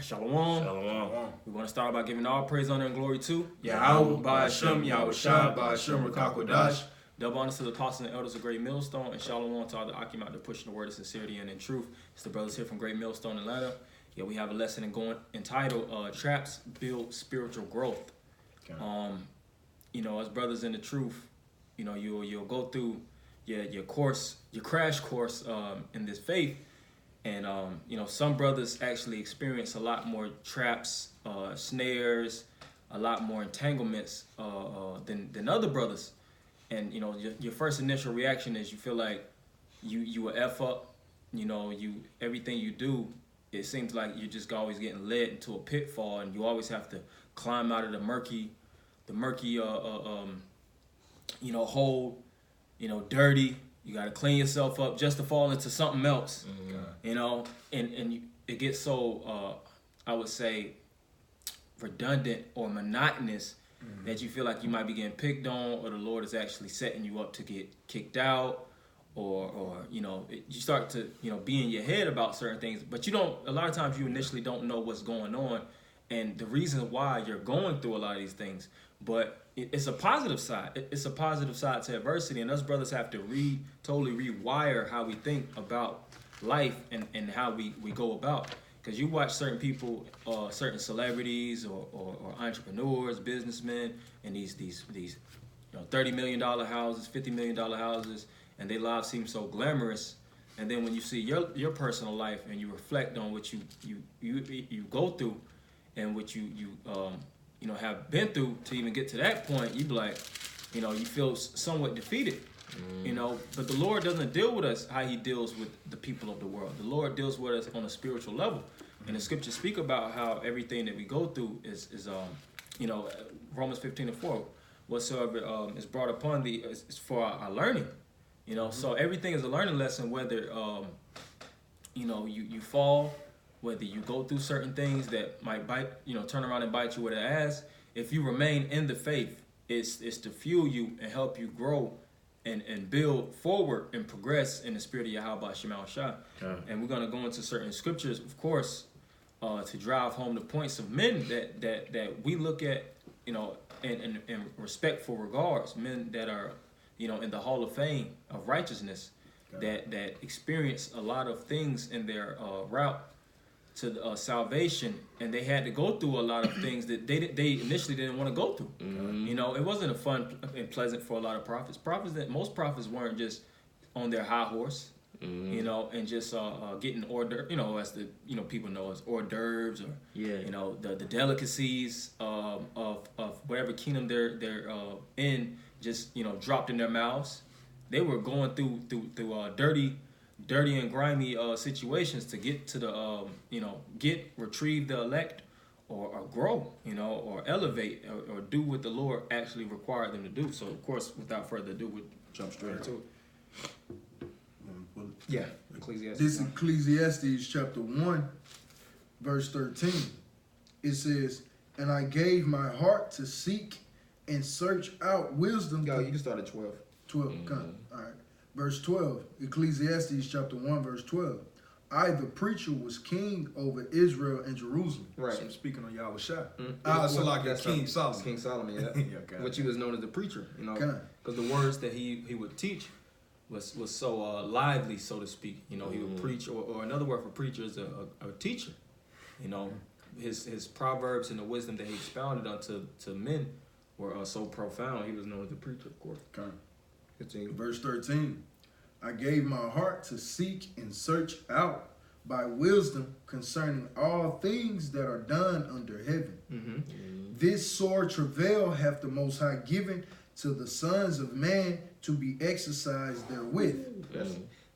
Shalom. Shalom. We want to start by giving all praise, honor, and glory to Yahweh, Ba'ashem, Yahushua, Ba'ashem, Rakakodash. Double honors to the apostles and elders of Great Millstone, and shalom to all the Akim out there pushing the word of sincerity and in truth. It's the brothers here from Great Millstone, Atlanta. Yeah, we have a lesson entitled Traps Build Spiritual Growth. Okay. As brothers in the truth, you'll go through your crash course in this faith. And, some brothers actually experience a lot more traps, snares, a lot more entanglements than other brothers. And, your first initial reaction is you feel like you a F up. Everything you do, it seems like you're just always getting led into a pitfall, and you always have to climb out of the murky hole, dirty. You got to clean yourself up just to fall into something else, and it gets so, I would say, redundant or monotonous that you feel like you might be getting picked on, or the Lord is actually setting you up to get kicked out, or you start to, be in your head about certain things, but a lot of times you initially don't know what's going on and the reason why you're going through a lot of these things. But it's a positive side. It's a positive side to adversity, and us brothers have to totally rewire how we think about life and how we go about. Because you watch certain people, certain celebrities or entrepreneurs, businessmen, and these $30 million houses, $50 million houses, and their lives seem so glamorous. And then when you see your personal life and you reflect on what you go through and what you have been through to even get to that point, you be like, you feel somewhat defeated, but the Lord doesn't deal with us how he deals with the people of the world. The Lord deals with us on a spiritual level. And the scriptures speak about how everything that we go through is Romans 15:4, whatsoever is brought upon thee is for our learning, so everything is a learning lesson, whether, you fall, whether you go through certain things that might bite, turn around and bite you with an ass. If you remain in the faith, it's to fuel you and help you grow and build forward and progress in the spirit of Yahweh Shema Shah. And we're going to go into certain scriptures, of course, to drive home the points of men that we look at, in respectful regards, men that are, in the Hall of Fame of righteousness, that experience a lot of things in their route to salvation, and they had to go through a lot of things that they initially didn't want to go through. It wasn't a fun and pleasant for a lot of prophets. Most prophets weren't just on their high horse, and just getting hors d'oeuvres, as the people know as hors d'oeuvres, or the delicacies of whatever kingdom they're in, just dropped in their mouths. They were going through dirty and grimy situations to get to the retrieve the elect, or grow, or elevate, or do what the Lord actually required them to do. So of course, without further ado, we'll jump straight into it. Ecclesiastes. This Ecclesiastes chapter 1, verse 13. It says, "And I gave my heart to seek and search out wisdom." Yo, you can start at 12. 12, all right. Verse 12, Ecclesiastes chapter 1, verse 12. "I, the preacher, was king over Israel and Jerusalem." Right. So I'm speaking on Yahushua. That's King Solomon. King Solomon, yeah. Okay. Which he was known as the preacher, because the words that he would teach was so lively, so to speak. He would preach, or another word for preacher is a teacher. His proverbs and the wisdom that he expounded unto men were so profound. He was known as the preacher, of course. Okay. Continue. Verse 13. "I gave my heart to seek and search out by wisdom concerning all things that are done under heaven. This sore travail hath the Most High given to the sons of man to be exercised therewith."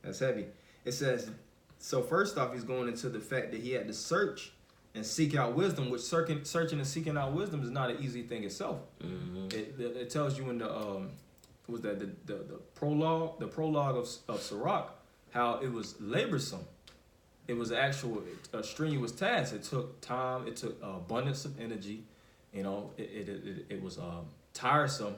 That's heavy. It says, so first off, he's going into the fact that he had to search and seek out wisdom, which searching and seeking out wisdom is not an easy thing itself. It tells you in the the prologue of Sirach, how it was laborsome. It was a strenuous task. It took time. It took abundance of energy. It was tiresome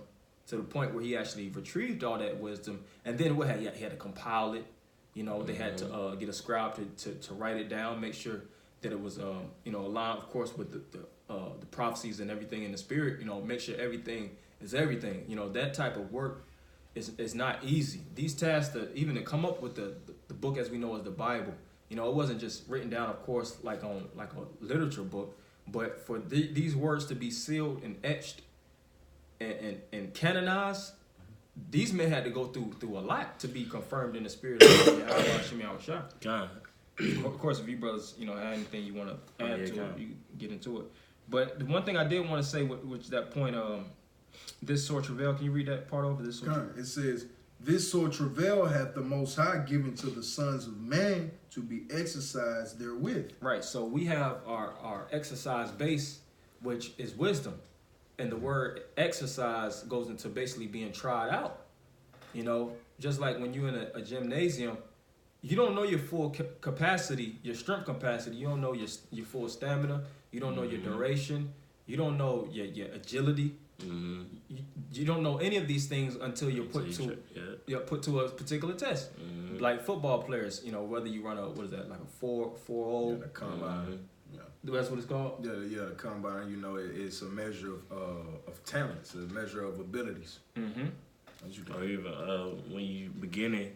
to the point where he actually retrieved all that wisdom. And then he had to compile it. They had to get a scribe to write it down, make sure that it was aligned, of course, with the prophecies and everything in the spirit. Make sure everything is everything. That type of work is not easy. These tasks, even to come up with the book as we know as the Bible, it wasn't just written down, of course, like a literature book, but for these words to be sealed and etched and canonized, these men had to go through a lot to be confirmed in the spirit of Yahweh. God. Of course, if you brothers, have anything you want to add to it, you get into it. But the one thing I did want to say, which that point, this sort travail, can you read that part over this? It says, this sort travail hath the Most High given to the sons of man to be exercised therewith. Right. So we have our exercise base, which is wisdom. And the word exercise goes into basically being tried out. Just like when you're in a gymnasium, you don't know your full capacity, your strength capacity. You don't know your full stamina. You don't know your duration. You don't know your agility. Mm-hmm. You don't know any of these things until you're put to a particular test. Mm-hmm. Like football players, whether you run like a 4.0. The combine. That's what it's called? Yeah, the combine, it's a measure of talent. It's a measure of abilities. Mm-hmm. Or even when you beginning,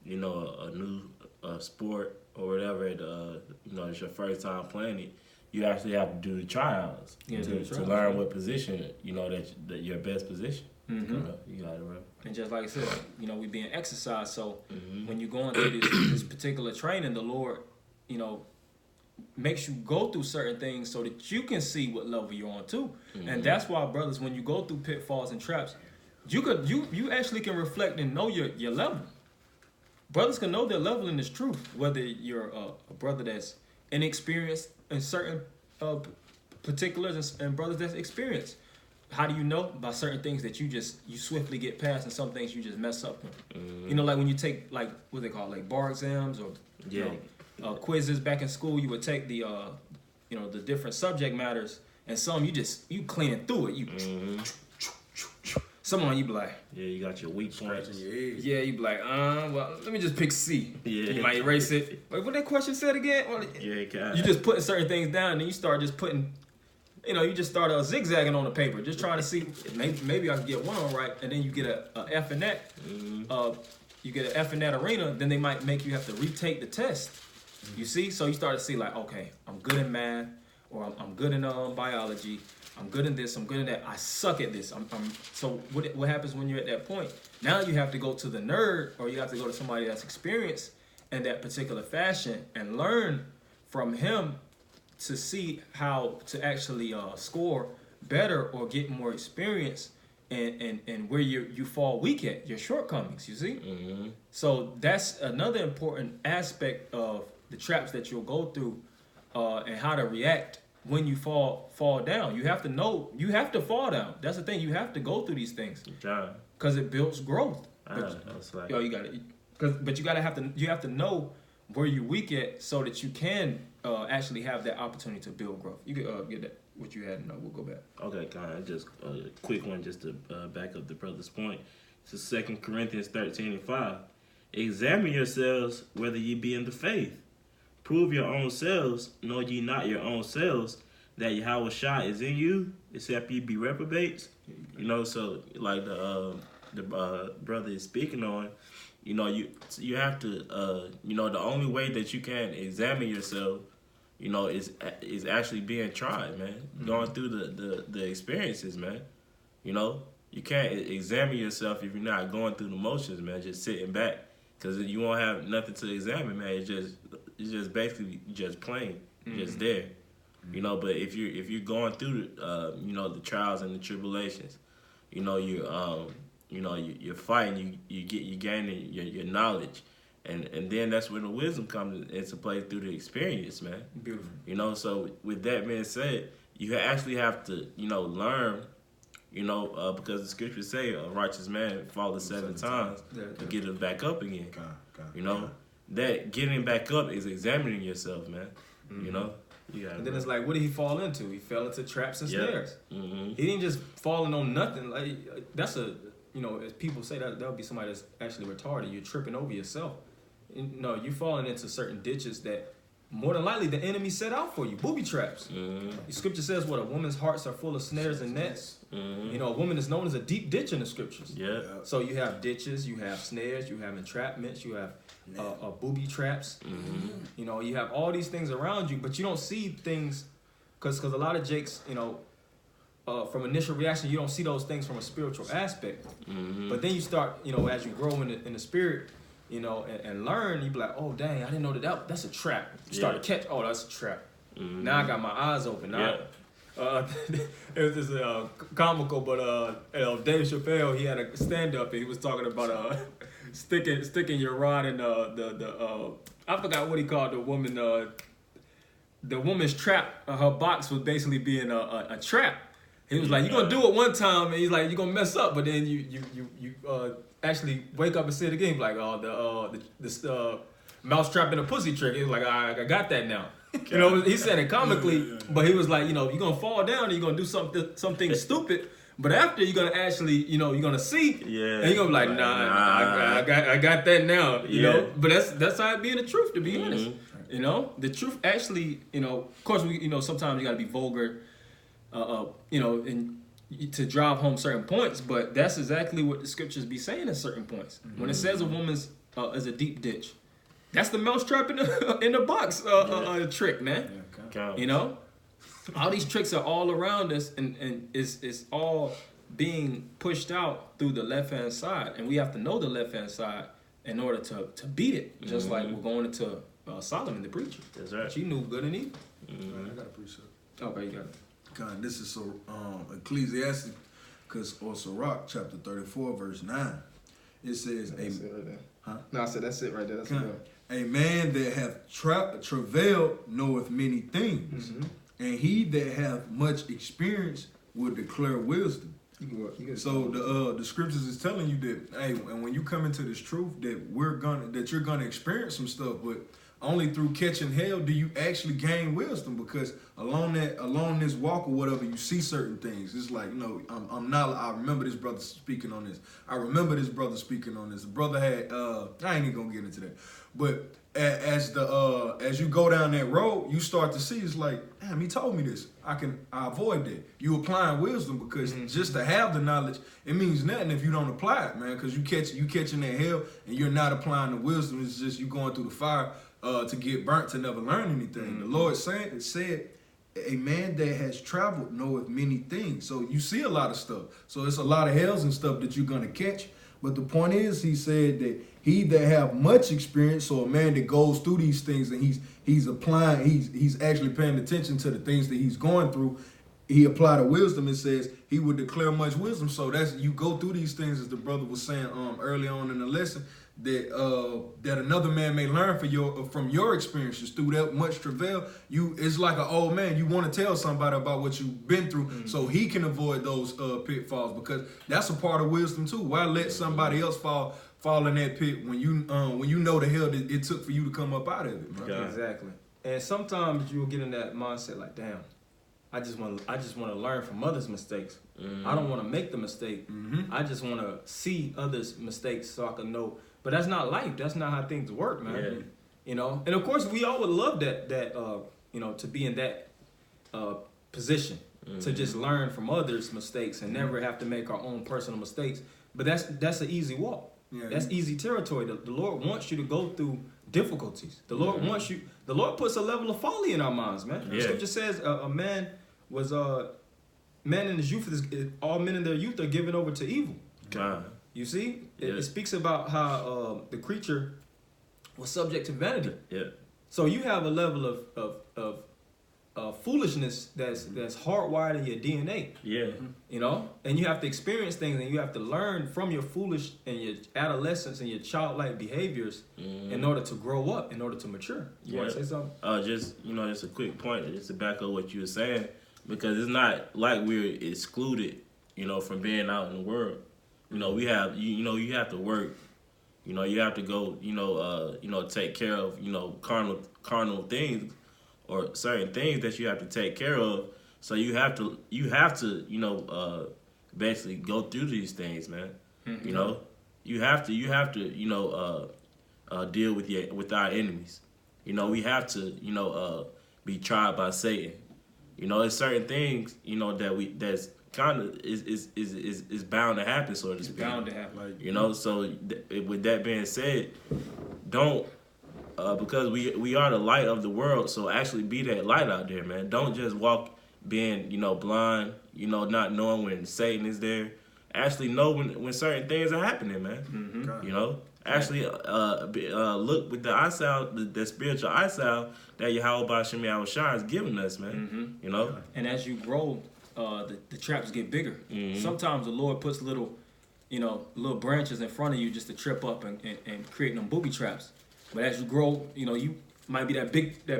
a new sport or whatever, it's your first time playing it, you actually have to do the tryouts to learn what position, that your best position. Mm-hmm. You got it right. And just like I said, we being exercised. So when you're going through this particular training, the Lord, makes you go through certain things so that you can see what level you're on too. Mm-hmm. And that's why, brothers, when you go through pitfalls and traps, you actually can reflect and know your level. Brothers can know their level in this truth, whether you're a brother that's inexperienced in certain particulars and brothers that's experienced. How do you know? By certain things that you swiftly get past, and some things you just mess up with. Mm-hmm. Like when you take what they call bar exams or quizzes back in school, you would take the the different subject matters, and some you cleaning through it. Some on you be like, you got your weak points. Yeah, you be like, well, let me just pick C. Yeah. You might erase it. Wait, what that question said again? Well, you just putting certain things down, and then you start just putting, you just start zigzagging on the paper, just trying to see maybe I can get one on right, and then you get a F in that. You get an F in that arena, then they might make you have to retake the test. You see? So you start to see okay, I'm good in math, or I'm good in biology, I'm good in this, I'm good in that, I suck at this. So what happens when you're at that point? Now you have to go to the nerd, or you have to go to somebody that's experienced in that particular fashion and learn from him to see how to actually score better or get more experience and where you fall weak at, your shortcomings, you see? Mm-hmm. So that's another important aspect of the traps that you'll go through and how to react when you fall down. You have to know, you have to fall down. That's the thing, you have to go through these things. Because it builds growth. You got it. But you have to know where you're weak at so that you can actually have that opportunity to build growth. You can get that what you had, and we'll go back. Okay, kind of just a quick one just to back up the brother's point. It's 2 Corinthians 13:5. Examine yourselves whether ye be in the faith. Prove your own selves, know ye not your own selves, that Yahweh Shai is in you, except ye be reprobates. So like the brother is speaking on, you have to the only way that you can examine yourself, is actually being tried, man. Mm-hmm. Going through the experiences, man. You can't examine yourself if you're not going through the motions, man. Just sitting back, because you won't have nothing to examine, man. It's just basically just plain, just there. But if you're going through the trials and the tribulations, you're fighting, you're gaining your knowledge, and then that's when the wisdom comes into play through the experience, man. Beautiful. So with that being said, you actually have to learn, because the scriptures say a righteous man falls 7 times to get it back up again. That getting back up is examining yourself, man. And then it's like, what did he fall into? He fell into traps and snares. Mm-hmm. He didn't just falling on nothing. That's as people say, that would be somebody that's actually retarded. You're tripping over yourself. No, you're falling into certain ditches that more than likely the enemy set out for you. Booby traps. The scripture says what? A woman's hearts are full of snares and nets. You know, a woman is known as a deep ditch in the scriptures. Yeah. So you have ditches, you have snares, you have entrapments, you have booby traps. You know, you have all these things around you, but you don't see things because a lot of jakes, you know, from initial reaction, you don't see those things from a spiritual aspect. But then you start, you know, as you grow in the spirit, you know, and learn, you be like, oh dang, I didn't know that's a trap. You start to catch, oh, that's a trap. Now I got my eyes open. Now, it was just comical, but Dave Chappelle, he had a stand up and he was talking about sticking your rod in the I forgot what he called the woman. The woman's trap, her box was basically being a trap. He was like, you're gonna do it one time, and he's like, you're gonna mess up, but then you actually wake up and say it again, like, the mouse trap and a pussy trick. He was like, I got that now. You know, he said it comically, but he was like, you know, you're gonna fall down and you're gonna do something stupid, but after you're gonna actually, you know, you're gonna see, and you're gonna be like, I got that now, you know. But that's how it be in the truth, to be honest. You know, the truth actually, you know, of course, we, you know, sometimes you gotta be vulgar, you know, and to drive home certain points, but that's exactly what the scriptures be saying at certain points. When it says a woman's is a deep ditch, that's the mouse trap in the box trick, man. You know, all these tricks are all around us, and it's all being pushed out through the left hand side, and we have to know the left hand side in order to beat it. Just like we're going into Solomon the preacher. That's right. She knew good and evil. I got a precept. Okay, you got it. God, this is Ecclesiastes, or Sirach, chapter 34, verse 9. It says, No, I said that's it right there. That's a man that hath travailed knoweth many things, and he that hath much experience will declare wisdom. So the scriptures is telling you that, hey, and when you come into this truth, that you're gonna experience some stuff, but only through catching hell do you actually gain wisdom, because along this walk or whatever, you see certain things. It's like, you know, I remember this brother speaking on this. The brother had I ain't even gonna get into that. But as you go down that road, you start to see, it's like, damn, he told me this. I avoid that. You applying wisdom, because just to have the knowledge, it means nothing if you don't apply it, man. Because you catching that hell and you're not applying the wisdom. It's just you going through the fire to get burnt, to never learn anything. The Lord said, a man that has traveled knoweth many things. So you see a lot of stuff. So it's a lot of hells and stuff that you're gonna catch. But the point is, he said that he that have much experience, so a man that goes through these things and he's applying, he's actually paying attention to the things that he's going through. He applied a wisdom. It says he would declare much wisdom. So that's, you go through these things, as the brother was saying early on in the lesson, that another man may learn from your experiences through that much travail. It's like an old man. You want to tell somebody about what you've been through, so he can avoid those pitfalls, because that's a part of wisdom too. Why let somebody else fall in that pit when you know the hell that it took for you to come up out of it, bro? Yeah. Exactly. And sometimes you'll get in that mindset like, damn, I just want to learn from others' mistakes. I don't want to make the mistake. I just want to see others' mistakes so I can know. But that's not life. That's not how things work, man. Yeah. You know, and of course we all would love that you know, to be in that position, to just learn from others' mistakes and never have to make our own personal mistakes. But that's an easy walk. Yeah, that's easy territory. The Lord wants you to go through difficulties. The Lord wants you. The Lord puts a level of folly in our minds, man. The scripture says a man in his youth, all men in their youth are given over to evil. God. You see, it speaks about how the creature was subject to vanity. Yeah. So you have a level of foolishness that's hardwired in your DNA. Yeah. You know, and you have to experience things, and you have to learn from your foolish and your adolescence and your childlike behaviors in order to grow up, in order to mature. You want to say something? Just a quick point, just to back up what you were saying, because it's not like we're excluded, you know, from being out in the world. You know, we have, you have to work. You know, you have to go, take care of, carnal things, or certain things that you have to take care of. So you have to, basically go through these things, man. You know, you have to, deal with our enemies. You know, we have to, be tried by Satan. You know, there's certain things, that's kind of is bound to happen, so to speak. It's bound to happen. Like, You know, so with that being said, don't because we are the light of the world, so actually be that light out there, man. Don't just walk being, blind, not knowing when Satan is there. Actually know when certain things are happening, man. Mm-hmm. You know, actually look with the eyesight, the spiritual eyesight that Yahweh Bashim Yahushua is giving us, man. Mm-hmm. You know, And as you grow, the traps get bigger. Mhm. Sometimes the Lord puts little branches in front of you just to trip up and create them booby traps. But as you grow, you might be that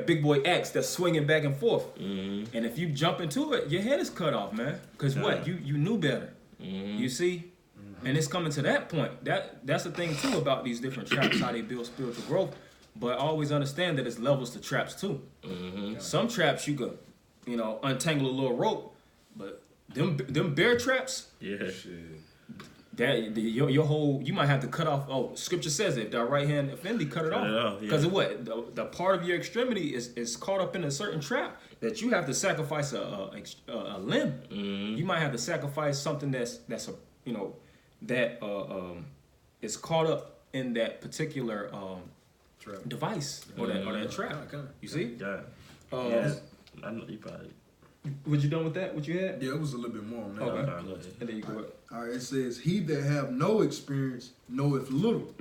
big boy X that's swinging back and forth. Mm-hmm. And if you jump into it, your head is cut off, man. Because what? You knew better. Mm-hmm. You see? And it's coming to that point. That's the thing, too, about these different traps, how they build spiritual growth. But always understand that it's levels to traps, too. Mm-hmm. Some traps you could, untangle a little rope. But them bear traps, Yeah. shit. your whole, you might have to cut off. Oh, scripture says if thy right hand offend thee, cut it Cut it off. off, Because yeah. of what? The part of your extremity is caught up in a certain trap that you have to sacrifice a limb. Mm-hmm. You might have to sacrifice something that's is caught up in that particular Trap. device or that trap. Kinda. You see? Yeah. Uh, Yeah. I know you probably. Was you done with that? What you had? Yeah, it was a little bit more on that. Okay. Go ahead. And then you go. All right, it says, he that have no experience knoweth little,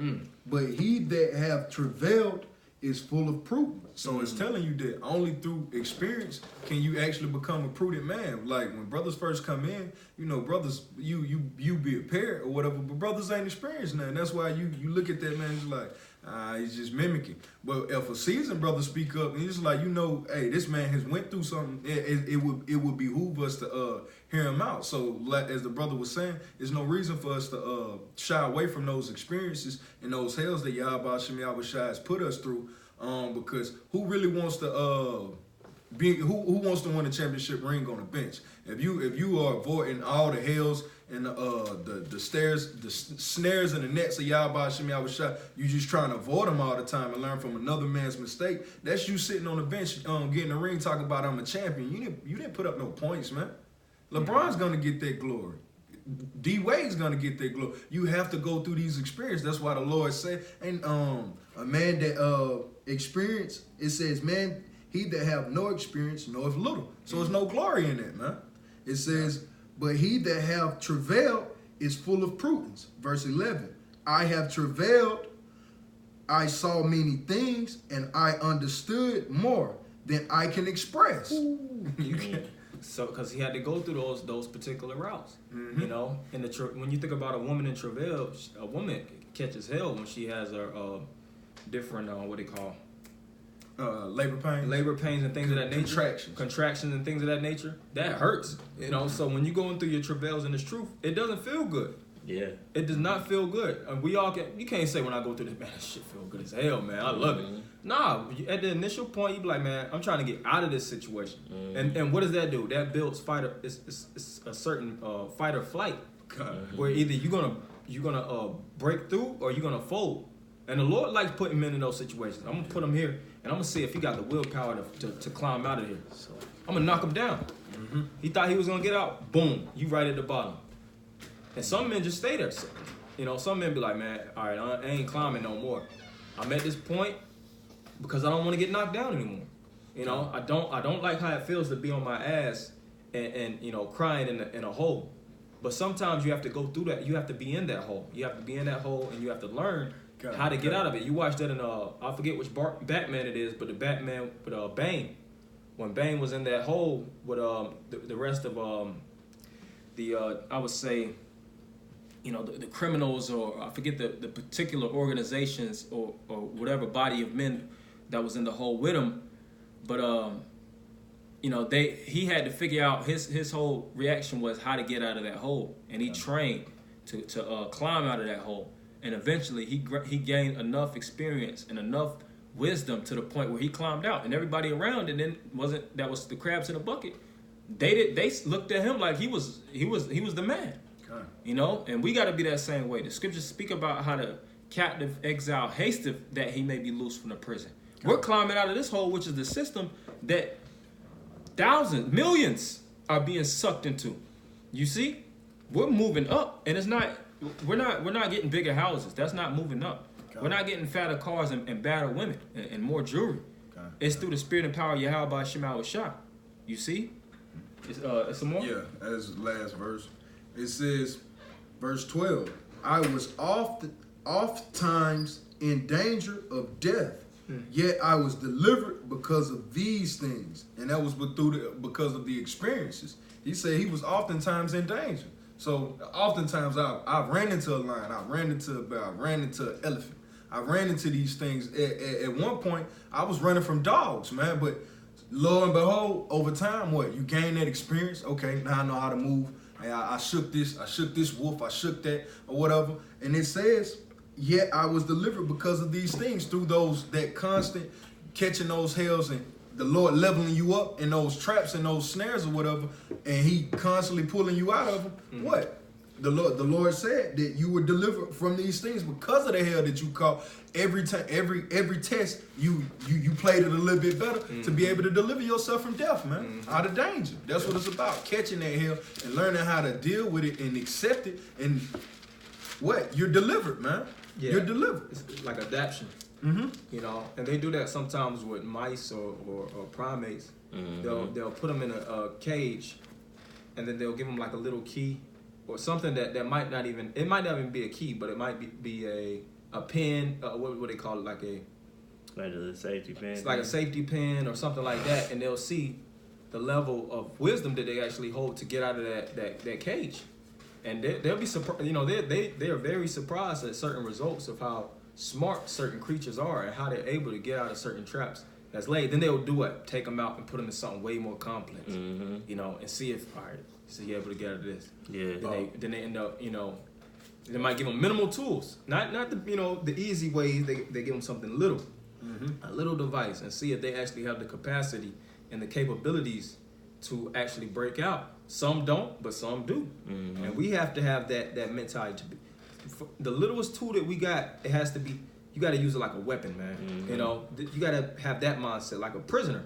but he that have travailed is full of prudence. So it's telling you that only through experience can you actually become a prudent man. Like when brothers first come in, brothers, you be a parent or whatever, but brothers ain't experienced nothing. That's why you look at that man, it's like, he's just mimicking. But if a seasoned brother speak up and he's like, hey, this man has went through something, it would behoove us to hear him out. So like as the brother was saying, there's no reason for us to shy away from those experiences and those hells that Yahweh Shem Yahushua has put us through. Because who really wants to who wants to win a championship ring on the bench? If you are avoiding all the hells and the snares and the nets of Yahweh Shem Yahushua, you just trying to avoid them all the time and learn from another man's mistake. That's you sitting on the bench, getting the ring, talking about I'm a champion. You didn't put up no points, man. LeBron's gonna get that glory. D Wade's gonna get that glory. You have to go through these experiences. That's why the Lord said, and A man that experience, it says, man, he that have no experience knoweth little. so there's no glory in that, man. It says, but he that have travailed is full of prudence. Verse 11, I have travailed, I saw many things, and I understood more than I can express. You can't. So, because he had to go through those particular routes, Mhm. And when you think about a woman in travail, a woman catches hell when she has her different what they call Labor pain. labor pains and things of that nature, Contractions. and things of that nature. That hurts, So when you're going through your travails in this truth, it doesn't feel good. Yeah. It does not feel good. And we all you can't say when I go through this, man, that shit feel good as hell, man. I love it. Nah, at the initial point, you be like, man, I'm trying to get out of this situation. And what does that do? That builds it's a certain fight or flight, where either you're gonna break through or you're gonna fold. And the Lord likes putting men in those situations. I'm gonna put him here, and I'm gonna see if he got the willpower to climb out of here. So I'm gonna knock him down. He thought he was gonna get out. Boom, you right at the bottom. And some men just stay there. Some men be like, man, all right, I ain't climbing no more. I'm at this point because I don't want to get knocked down anymore. I don't like how it feels to be on my ass and crying in a hole. But sometimes you have to go through that. You have to be in that hole. You have to be in that hole, and you have to learn how to get out of it. You watch that in I forget which Batman it is, but the Batman with Bane, when Bane was in that hole with the rest of I would say, the criminals, or I forget the particular organizations or whatever body of men that was in the hole with him, but he had to figure out his whole reaction was how to get out of that hole, and he trained to climb out of that hole, and eventually he gained enough experience and enough wisdom to the point where he climbed out, and everybody around, and then that was the crabs in the bucket. They looked at him like he was the man. And we got to be that same way. The scriptures speak about how the captive exile hasteth that he may be loose from the prison. We're climbing out of this hole, which is the system that thousands, millions are being sucked into. You see, we're moving up, and it's not. We're not getting bigger houses. That's not moving up. We're not getting fatter cars and badder women and more jewelry. It's through the spirit and power of Yahweh Shema Shah. You see? It's some more? Yeah, as the last verse. It says, verse 12, I was oftentimes in danger of death, yet I was delivered because of these things. And that was because of the experiences. He said he was oftentimes in danger. So oftentimes I ran into a lion, I ran into a bear, I ran into an elephant. I ran into these things. At one point, I was running from dogs, man. But lo and behold, over time, what? You gain that experience. Okay, now I know how to move. I shook this wolf, I shook that, or whatever. And it says, yet I was delivered because of these things, through that constant catching those hells and the Lord leveling you up in those traps and those snares or whatever, and he constantly pulling you out of them. What? The Lord said that you were delivered from these things because of the hell that you caught. Every time, every test, you played it a little bit better to be able to deliver yourself from death, man, out of danger. That's what it's about, catching that hell and learning how to deal with it and accept it. And what? You're delivered, man. Yeah. You're delivered. It's like adaption. You know, and they do that sometimes with mice or primates. They'll put them in a cage, and then they'll give them like a little key or something that might not even be a key, but it might be a pin. What they call it, like a safety pin. It's like a safety pin or something like that, and they'll see the level of wisdom that they actually hold to get out of that cage, and they'll be surprised. You know, they are very surprised at certain results of how smart certain creatures are and how they're able to get out of certain traps that's laid. Then they'll do what? Take them out and put them in something way more complex. You know, and see if so you're able to get out of this. Yeah. Then they end up, you know, they might give them minimal tools, not the easy ways. They give them something little, a little device, and see if they actually have the capacity and the capabilities to actually break out. Some don't, but some do, and we have to have that mentality. The littlest tool that we got, it has to be. You got to use it like a weapon, man. You know, you got to have that mindset, like a prisoner.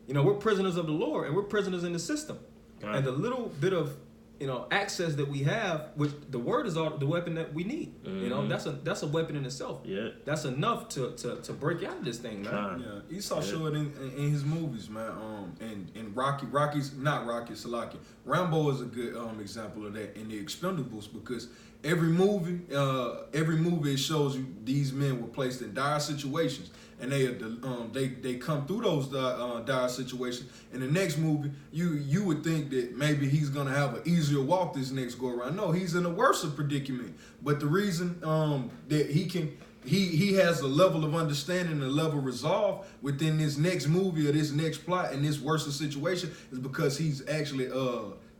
You know, we're prisoners of the Lord, and we're prisoners in the system. And the little bit of, you know, access that we have, which the word is all the weapon that we need. You know, that's a weapon in itself. Yeah, that's enough to break out of this thing, man. Yeah, Esau showed it in his movies, man. And Salaki. Rambo is a good example of that in the Expendables, because every movie it shows you these men were placed in dire situations, and they come through those dire situations. In the next movie, you would think that maybe he's gonna have an easier walk this next go around. No, he's in a worse predicament. But the reason that he has a level of understanding, a level of resolve within this next movie or this next plot and this worse situation is because he's actually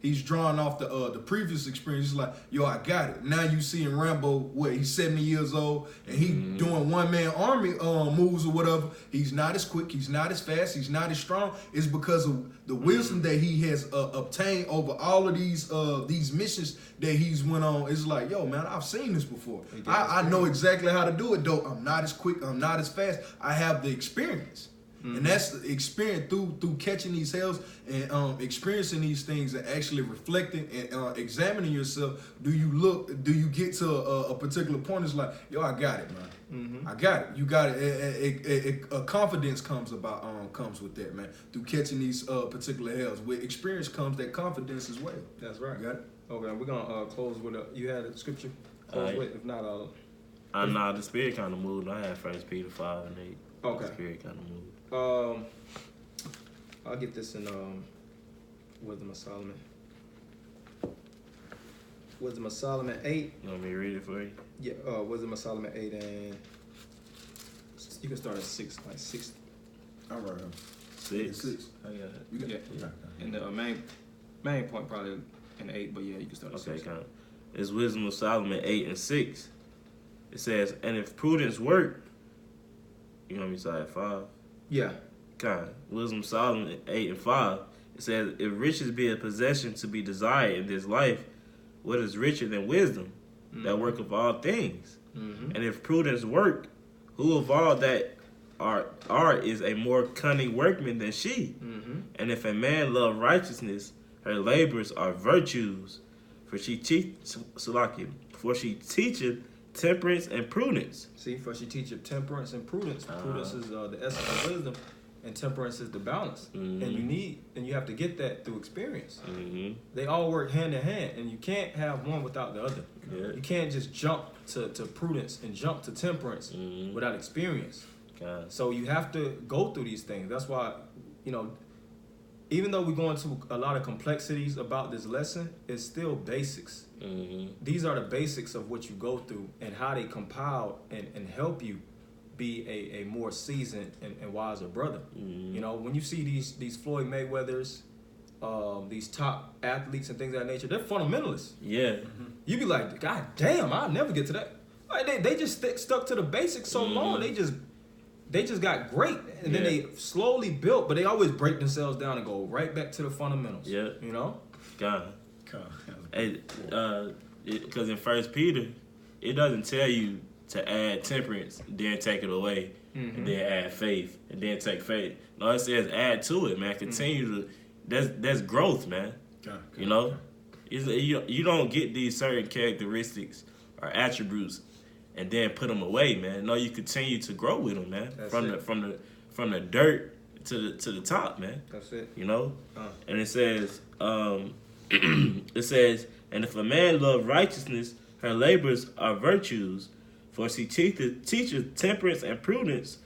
he's drawing off the previous experience. He's like, yo, I got it. Now you see in Rambo, he's 70 years old, and he doing one-man army moves or whatever. He's not as quick, he's not as fast, he's not as strong. It's because of the wisdom that he has obtained over all of these missions that he's went on. It's like, yo, man, I've seen this before. I know exactly how to do it, though. I'm not as quick, I'm not as fast. I have the experience. And that's the experience through catching these hells and experiencing these things and actually reflecting and examining yourself. Do you get to a particular point? It's like, yo, I got it, man. I got it. You got it. A confidence comes with that, man. Through catching these particular hells. With experience comes that confidence as well. That's right. You got it? Okay, we're gonna close with you had a scripture. Close with, if not, nah, the spirit kind of moved. I had 1 Peter 5 and 8. Okay. The spirit kind of moved. I'll get this in Wisdom of Solomon. Wisdom of Solomon 8. You want me to read it for you? Yeah, Wisdom of Solomon 8, and you can start at 6, like 6. All right. 6. Oh yeah. You got it. And the main point probably in 8, but yeah, you can start at 6. Okay, kind of. It's Wisdom of Solomon 8 and 6. It says, and if prudence work, you want me to start at 5? Yeah. Kind. Wisdom of Solomon 8 and 5. It says, if riches be a possession to be desired in this life, what is richer than wisdom, that work of all things? And if prudence work, who of all that art is a more cunning workman than she. And if a man love righteousness, her labors are virtues. For she teacheth temperance and prudence. See, for she teacheth temperance and prudence. Prudence is the essence of wisdom, and temperance is the balance. And you have to get that through experience. They all work hand in hand, and you can't have one without the other. You can't just jump to prudence and jump to temperance without experience. So you have to go through these things. That's why, even though we go into a lot of complexities about this lesson, it's still basics. These are the basics of what you go through and how they compile and help you be a more seasoned and wiser brother. When you see these Floyd Mayweathers, these top athletes and things of that nature, they're fundamentalists. You be like, God damn, I'll never get to that. Like, they just stuck to the basics so long. They just got great, and then they slowly built, but they always break themselves down and go right back to the fundamentals. God. Hey, because in 1 Peter, it doesn't tell you to add temperance, then take it away, and then add faith, and then take faith. No, it says add to it, man. Continue to. That's growth, man. You don't get these certain characteristics or attributes and then put them away, man. No, you continue to grow with them, man. From the dirt to the top, man. That's it. And it says, and if a man love righteousness, her labors are virtues, for she teaches temperance and prudence,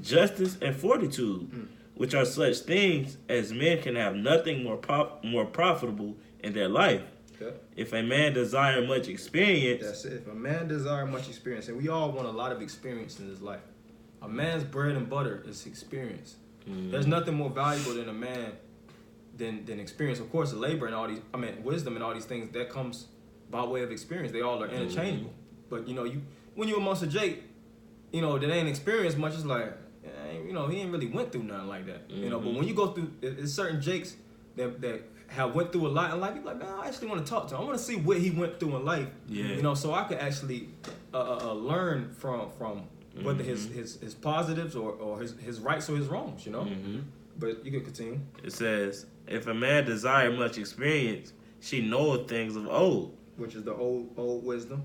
justice and fortitude, which are such things as men can have nothing more profitable in their life. If a man desire much experience, that's it. If a man desire much experience, and we all want a lot of experience in this life. A man's bread and butter is experience. There's nothing more valuable than a man than experience. Of course, the labor and wisdom and all these things that comes by way of experience. They all are interchangeable. But when you're amongst a Jake, that ain't experienced much, it's like, he ain't really went through nothing like that. But when you go through, there's certain Jakes that have went through a lot in life, you're like, man, I actually want to talk to him. I want to see what he went through in life. So I could actually learn from whether his positives or his rights or his wrongs, But you can continue. It says, if a man desire much experience, she knoweth things of old. Which is the old wisdom,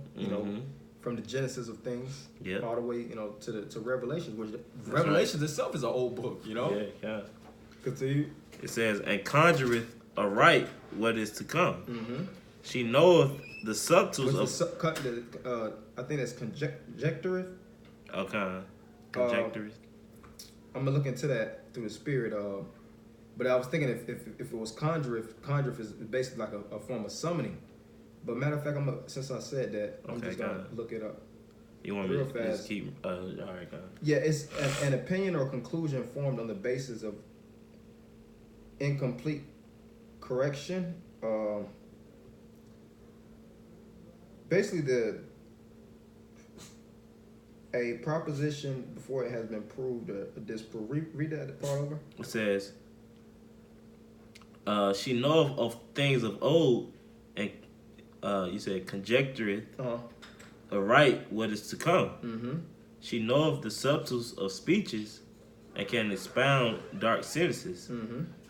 from the genesis of things, all the way, to Revelations. Which Revelations itself is an old book, Continue. It says, and conjureth aright what is to come. She knoweth the subtles of... I think that's conjectureth. Okay. Conjectureth. I'm going to look into that through the spirit. But I was thinking if it was conjureth is basically like a form of summoning. But matter of fact, since I said that, I'm just going to look it up. You want real me to fast. just keep... all right, go on. Yeah, it's an opinion or conclusion formed on the basis of incomplete correction. Basically, a proposition before it has been proved or disproved. Read that part over. It says, she knoweth of things of old, and you said conjectureth aright what is to come. She knoweth the subtles of speeches, and can expound dark sentences.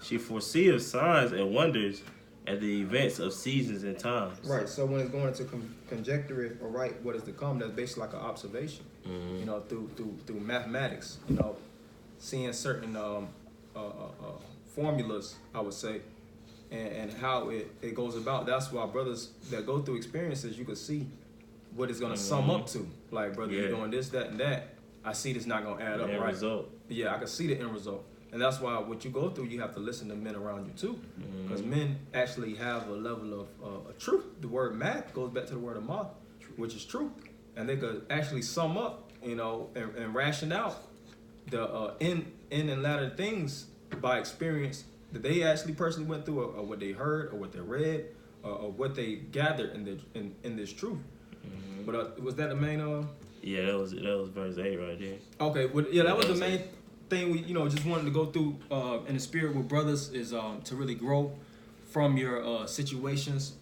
She foreseeth signs and wonders, and the events of seasons and times. Right. So when it's going to conjecture or write what is to come, that's basically like an observation. Through mathematics. Seeing certain formulas, I would say, and how it goes about. That's why brothers that go through experiences, you can see what it's going to sum up to. Like, brother, you're doing this, that, and that. I see this not going to add up right. Result. Yeah, I can see the end result. And that's why what you go through, you have to listen to men around you too. Because men actually have a level of truth. The word math goes back to the word of math, which is truth. And they could actually sum up, and ration out the in and latter things by experience that they actually personally went through, or what they heard, or what they read, or what they gathered in this truth. But was that the main? Yeah, that was verse 8 right there. Okay, well, yeah, that was the main thing we just wanted to go through in the spirit with brothers is to really grow from your situations.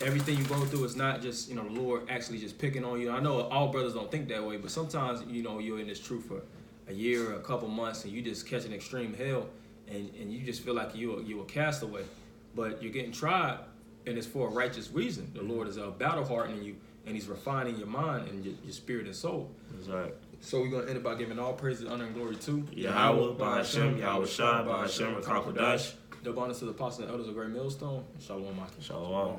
Everything you go through is not just the Lord actually just picking on you. I know all brothers don't think that way, but sometimes you're in this truth for a year or a couple months and you just catch an extreme hell and you just feel like you a castaway. But you're getting tried and it's for a righteous reason. The Lord is battle hardening you and he's refining your mind and your spirit and soul. That's right. So we're going to end it by giving all praise, honor, and glory to Yahweh, Bahashem, Yahweh Shai, Bahashem, Rakakwadash. Double honors to the apostles and elders of Great Millstone. Shalom, Maki. Shalom.